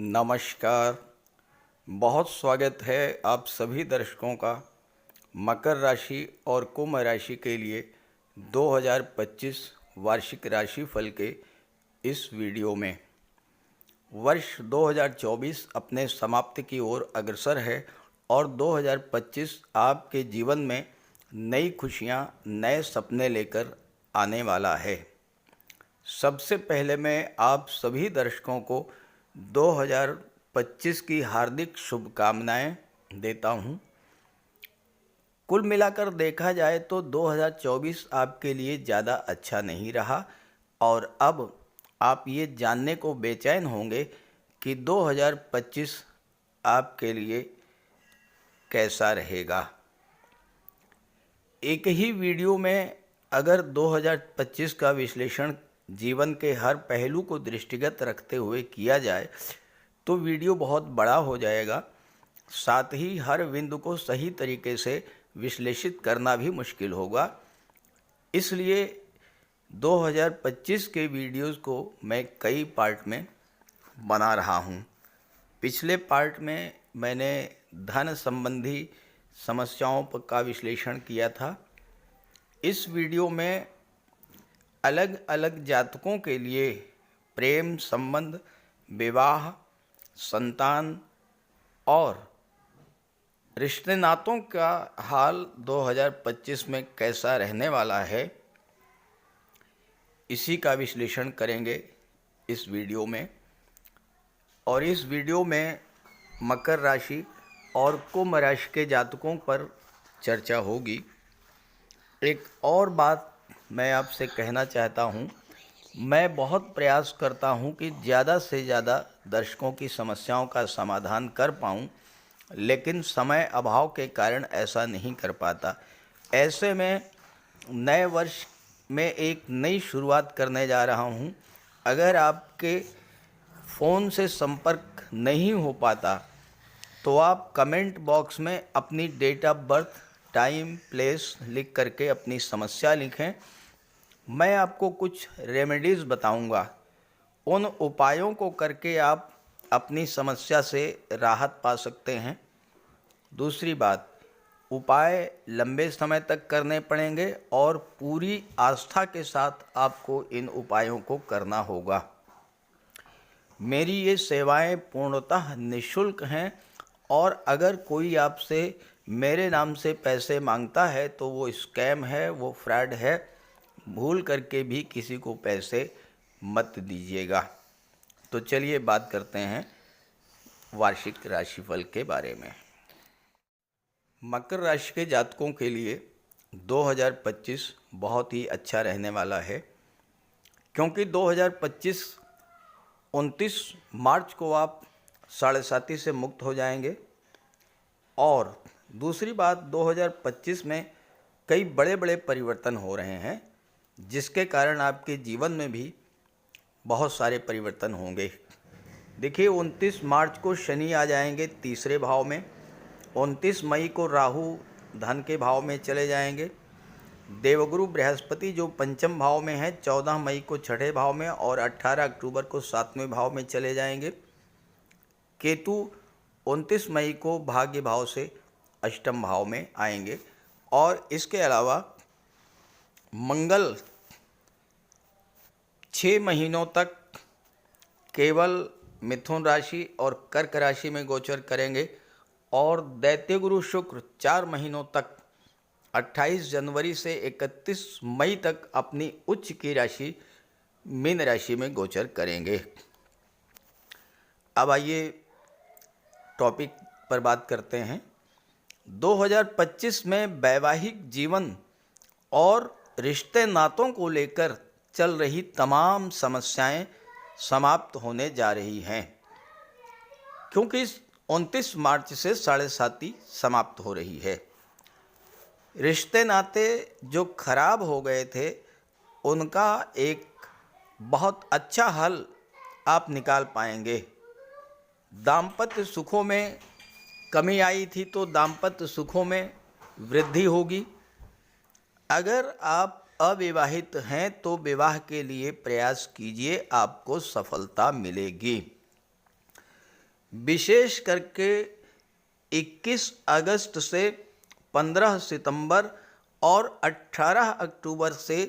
नमस्कार। बहुत स्वागत है आप सभी दर्शकों का मकर राशि और कुंभ राशि के लिए 2025 वार्षिक राशिफल के इस वीडियो में। वर्ष 2024 अपने समाप्ति की ओर अग्रसर है और 2025 आपके जीवन में नई खुशियां, नए सपने लेकर आने वाला है। सबसे पहले मैं आप सभी दर्शकों को 2025 की हार्दिक शुभकामनाएं देता हूं। कुल मिलाकर देखा जाए तो 2024 आपके लिए ज़्यादा अच्छा नहीं रहा और अब आप ये जानने को बेचैन होंगे कि 2025 आपके लिए कैसा रहेगा। एक ही वीडियो में अगर 2025 का विश्लेषण जीवन के हर पहलू को दृष्टिगत रखते हुए किया जाए तो वीडियो बहुत बड़ा हो जाएगा। साथ ही हर बिंदु को सही तरीके से विश्लेषित करना भी मुश्किल होगा। इसलिए 2025 के वीडियोस को मैं कई पार्ट में बना रहा हूँ। पिछले पार्ट में मैंने धन संबंधी समस्याओं का विश्लेषण किया था। इस वीडियो में अलग अलग जातकों के लिए प्रेम संबंध, विवाह, संतान और रिश्ते नातों का हाल 2025 में कैसा रहने वाला है, इसी का विश्लेषण करेंगे इस वीडियो में। और इस वीडियो में मकर राशि और कुंभ राशि के जातकों पर चर्चा होगी। एक और बात मैं आपसे कहना चाहता हूँ, मैं बहुत प्रयास करता हूँ कि ज़्यादा से ज़्यादा दर्शकों की समस्याओं का समाधान कर पाऊँ, लेकिन समय अभाव के कारण ऐसा नहीं कर पाता। ऐसे में नए वर्ष में एक नई शुरुआत करने जा रहा हूँ। अगर आपके फ़ोन से संपर्क नहीं हो पाता तो आप कमेंट बॉक्स में अपनी date of birth, time, place लिख करके अपनी समस्या लिखें। मैं आपको कुछ रेमेडीज़ बताऊंगा। उन उपायों को करके आप अपनी समस्या से राहत पा सकते हैं। दूसरी बात, उपाय लंबे समय तक करने पड़ेंगे और पूरी आस्था के साथ आपको इन उपायों को करना होगा। मेरी ये सेवाएं पूर्णतः निःशुल्क हैं और अगर कोई आपसे मेरे नाम से पैसे मांगता है तो वो स्कैम है, वो फ्रॉड है। भूल करके भी किसी को पैसे मत दीजिएगा। तो चलिए बात करते हैं वार्षिक राशिफल के बारे में। मकर राशि के जातकों के लिए 2025 बहुत ही अच्छा रहने वाला है, क्योंकि 2025 29 मार्च को आप साढ़े साती से मुक्त हो जाएंगे। और दूसरी बात, 2025 में कई बड़े बड़े परिवर्तन हो रहे हैं, जिसके कारण आपके जीवन में भी बहुत सारे परिवर्तन होंगे। देखिए, 29 मार्च को शनि आ जाएंगे तीसरे भाव में, 29 मई को राहु धन के भाव में चले जाएंगे, देवगुरु बृहस्पति जो पंचम भाव में है 14 मई को छठे भाव में और 18 अक्टूबर को सातवें भाव में चले जाएंगे। केतु 29 मई को भाग्य भाव से अष्टम भाव में आएंगे। और इसके अलावा मंगल 6 महीनों तक केवल मिथुन राशि और कर्क राशि में गोचर करेंगे और दैत्य गुरु शुक्र 4 महीनों तक 28 जनवरी से 31 मई तक अपनी उच्च की राशि मीन राशि में गोचर करेंगे। अब आइए टॉपिक पर बात करते हैं। 2025 में वैवाहिक जीवन और रिश्ते नातों को लेकर चल रही तमाम समस्याएं समाप्त होने जा रही हैं, क्योंकि 29 मार्च से साढ़े साती समाप्त हो रही है। रिश्ते नाते जो खराब हो गए थे उनका एक बहुत अच्छा हल आप निकाल पाएंगे। दाम्पत्य सुखों में कमी आई थी तो दाम्पत्य सुखों में वृद्धि होगी। अगर आप अविवाहित हैं तो विवाह के लिए प्रयास कीजिए, आपको सफलता मिलेगी। विशेष करके 21 अगस्त से 15 सितंबर और 18 अक्टूबर से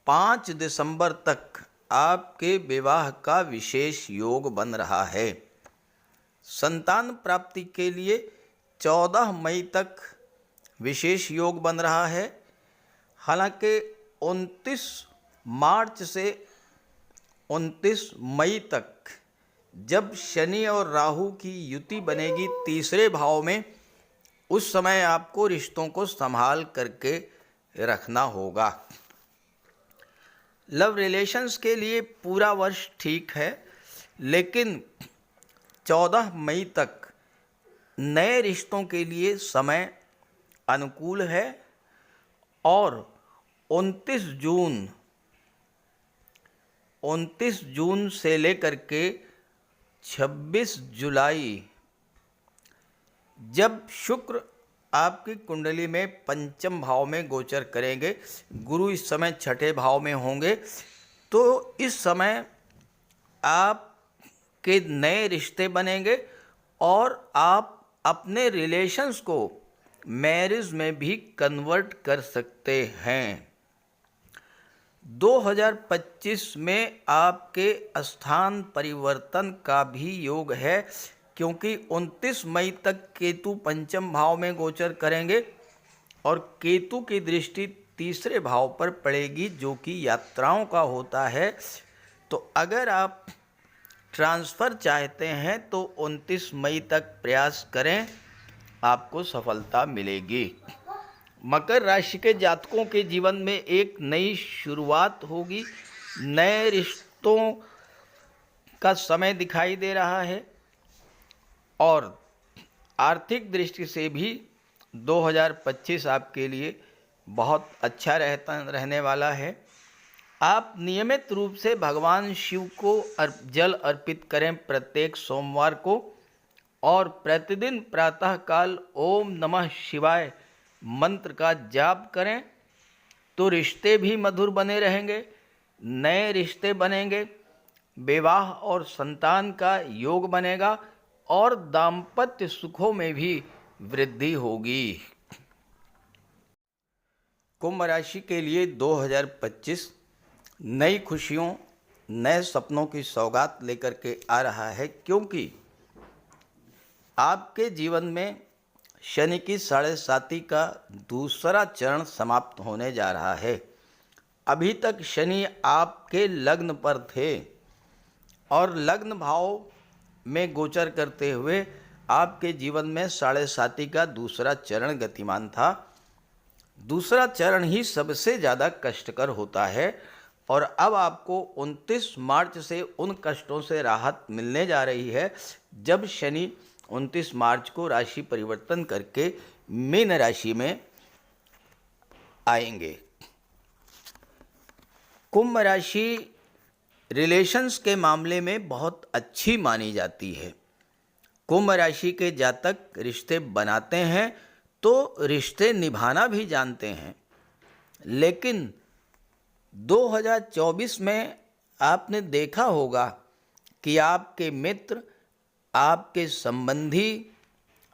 5 दिसंबर तक आपके विवाह का विशेष योग बन रहा है। संतान प्राप्ति के लिए 14 मई तक विशेष योग बन रहा है। हालांकि 29 मार्च से 29 मई तक जब शनि और राहु की युति बनेगी तीसरे भाव में, उस समय आपको रिश्तों को संभाल करके रखना होगा। लव रिलेशंस के लिए पूरा वर्ष ठीक है, लेकिन 14 मई तक नए रिश्तों के लिए समय अनुकूल है और 29 जून से लेकर के 26 जुलाई जब शुक्र आपकी कुंडली में पंचम भाव में गोचर करेंगे, गुरु इस समय छठे भाव में होंगे, तो इस समय आपके नए रिश्ते बनेंगे और आप अपने रिलेशंस को मैरिज में भी कन्वर्ट कर सकते हैं। 2025 में आपके स्थान परिवर्तन का भी योग है, क्योंकि 29 मई तक केतु पंचम भाव में गोचर करेंगे और केतु की दृष्टि तीसरे भाव पर पड़ेगी, जो कि यात्राओं का होता है। तो अगर आप ट्रांसफ़र चाहते हैं तो 29 मई तक प्रयास करें, आपको सफलता मिलेगी। मकर राशि के जातकों के जीवन में एक नई शुरुआत होगी। नए रिश्तों का समय दिखाई दे रहा है और आर्थिक दृष्टि से भी 2025 आपके लिए बहुत अच्छा रहने वाला है। आप नियमित रूप से भगवान शिव को जल अर्पित करें प्रत्येक सोमवार को, और प्रतिदिन प्रातःकाल ओम नमः शिवाय मंत्र का जाप करें, तो रिश्ते भी मधुर बने रहेंगे, नए रिश्ते बनेंगे, विवाह और संतान का योग बनेगा और दाम्पत्य सुखों में भी वृद्धि होगी। कुंभ राशि के लिए 2025 नई खुशियों, नए सपनों की सौगात लेकर के आ रहा है, क्योंकि आपके जीवन में शनि की 7.5 का दूसरा चरण समाप्त होने जा रहा है। अभी तक शनि आपके लग्न पर थे और लग्न भाव में गोचर करते हुए आपके जीवन में 7.5 का दूसरा चरण गतिमान था। दूसरा चरण ही सबसे ज़्यादा कष्टकर होता है और अब आपको 29 मार्च से उन कष्टों से राहत मिलने जा रही है, जब शनि 29 मार्च को राशि परिवर्तन करके मीन राशि में आएंगे। कुंभ राशि रिलेशंस के मामले में बहुत अच्छी मानी जाती है। कुंभ राशि के जातक रिश्ते बनाते हैं तो रिश्ते निभाना भी जानते हैं, लेकिन 2024 में आपने देखा होगा कि आपके मित्र, आपके संबंधी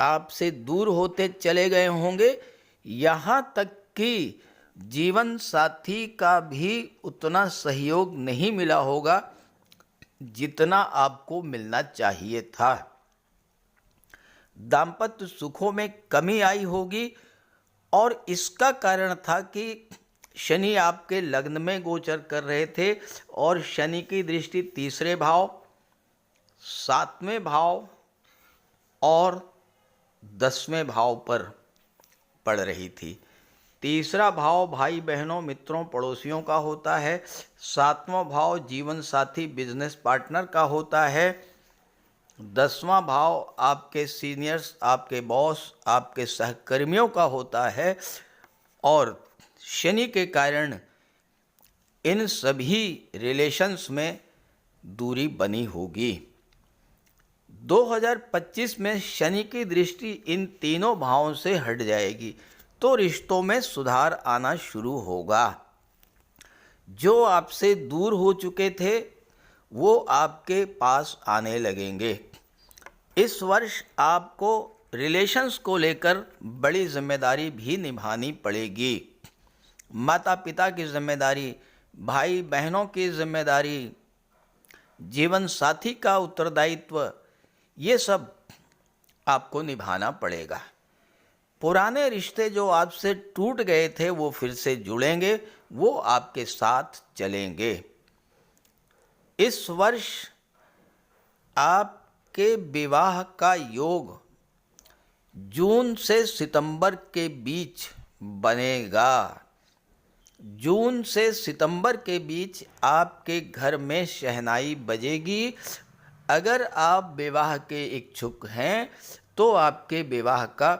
आपसे दूर होते चले गए होंगे, यहाँ तक कि जीवन साथी का भी उतना सहयोग नहीं मिला होगा जितना आपको मिलना चाहिए था। दाम्पत्य सुखों में कमी आई होगी और इसका कारण था कि शनि आपके लग्न में गोचर कर रहे थे और शनि की दृष्टि तीसरे भाव, 7वें भाव और 10वें भाव पर पड़ रही थी। तीसरा भाव भाई बहनों, मित्रों, पड़ोसियों का होता है। 7वां भाव जीवन साथी, बिजनेस पार्टनर का होता है। 10वां भाव आपके सीनियर्स, आपके बॉस, आपके सहकर्मियों का होता है और शनि के कारण इन सभी रिलेशंस में दूरी बनी होगी। 2025 में शनि की दृष्टि इन तीनों भावों से हट जाएगी तो रिश्तों में सुधार आना शुरू होगा। जो आपसे दूर हो चुके थे वो आपके पास आने लगेंगे। इस वर्ष आपको रिलेशंस को लेकर बड़ी जिम्मेदारी भी निभानी पड़ेगी। माता पिता की जिम्मेदारी, भाई बहनों की जिम्मेदारी, जीवन साथी का उत्तरदायित्व, ये सब आपको निभाना पड़ेगा। पुराने रिश्ते जो आपसे टूट गए थे वो फिर से जुड़ेंगे, वो आपके साथ चलेंगे। इस वर्ष आपके विवाह का योग जून से सितंबर के बीच बनेगा। जून से सितंबर के बीच आपके घर में शहनाई बजेगी। अगर आप विवाह के इच्छुक हैं तो आपके विवाह का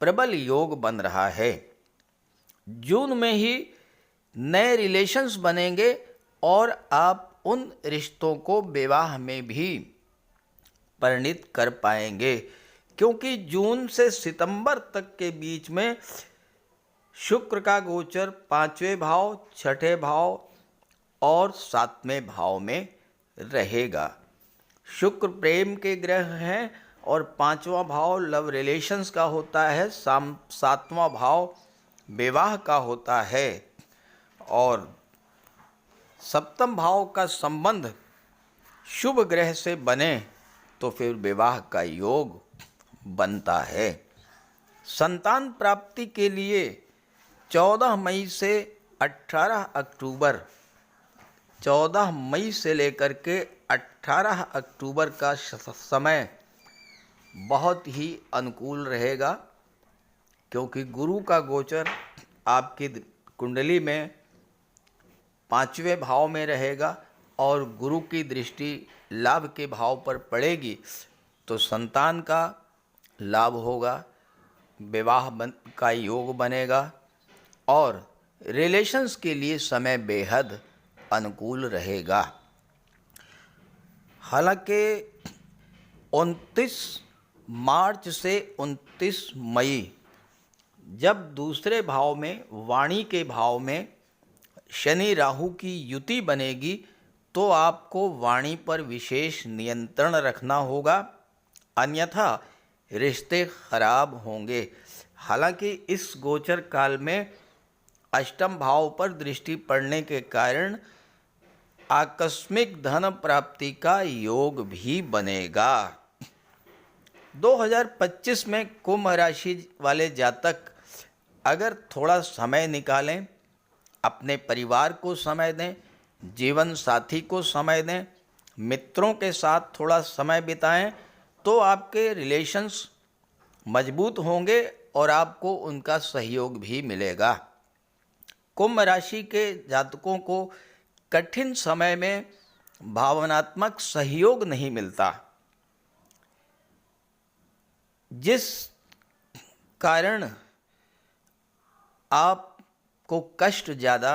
प्रबल योग बन रहा है। जून में ही नए रिलेशंस बनेंगे और आप उन रिश्तों को विवाह में भी परिणित कर पाएंगे, क्योंकि जून से सितंबर तक के बीच में शुक्र का गोचर 5वें भाव, 6ठे भाव और 7वें भाव में रहेगा। शुक्र प्रेम के ग्रह हैं और 5वां भाव लव रिलेशंस का होता है, 7वां भाव विवाह का होता है और 7वें भाव का संबंध शुभ ग्रह से बने तो फिर विवाह का योग बनता है। संतान प्राप्ति के लिए 14 मई से 18 अक्टूबर, 14 मई से लेकर के 18 अक्टूबर का समय बहुत ही अनुकूल रहेगा, क्योंकि गुरु का गोचर आपकी कुंडली में 5वें भाव में रहेगा और गुरु की दृष्टि लाभ के भाव पर पड़ेगी, तो संतान का लाभ होगा, विवाह का योग बनेगा और रिलेशंस के लिए समय बेहद अनुकूल रहेगा। हालांकि 29 मार्च से 29 मई जब दूसरे भाव में, वाणी के भाव में शनि राहु की युति बनेगी तो आपको वाणी पर विशेष नियंत्रण रखना होगा, अन्यथा रिश्ते खराब होंगे। हालांकि इस गोचर काल में अष्टम भाव पर दृष्टि पड़ने के कारण आकस्मिक धन प्राप्ति का योग भी बनेगा। 2025 में कुंभ राशि वाले जातक अगर थोड़ा समय निकालें, अपने परिवार को समय दें, जीवन साथी को समय दें, मित्रों के साथ थोड़ा समय बिताएं, तो आपके रिलेशंस मजबूत होंगे और आपको उनका सहयोग भी मिलेगा। कुंभ राशि के जातकों को कठिन समय में भावनात्मक सहयोग नहीं मिलता, जिस कारण आपको कष्ट ज़्यादा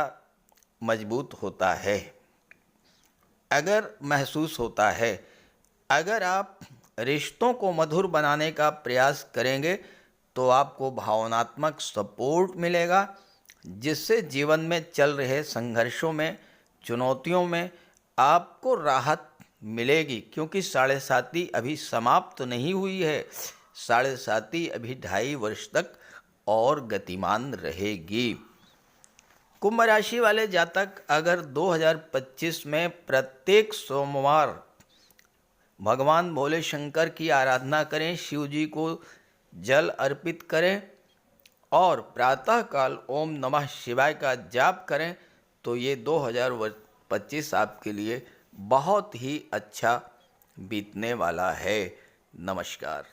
मजबूत होता है, अगर महसूस होता है। अगर आप रिश्तों को मधुर बनाने का प्रयास करेंगे तो आपको भावनात्मक सपोर्ट मिलेगा, जिससे जीवन में चल रहे संघर्षों में, चुनौतियों में आपको राहत मिलेगी, क्योंकि 7.5 अभी समाप्त नहीं हुई है। 7.5 अभी 2.5 वर्ष तक और गतिमान रहेगी। कुंभ राशि वाले जातक अगर 2025 में प्रत्येक सोमवार भगवान भोले शंकर की आराधना करें, शिव जी को जल अर्पित करें और प्रातःकाल ओम नमः शिवाय का जाप करें, तो ये 2025 आपके लिए बहुत ही अच्छा बीतने वाला है। नमस्कार।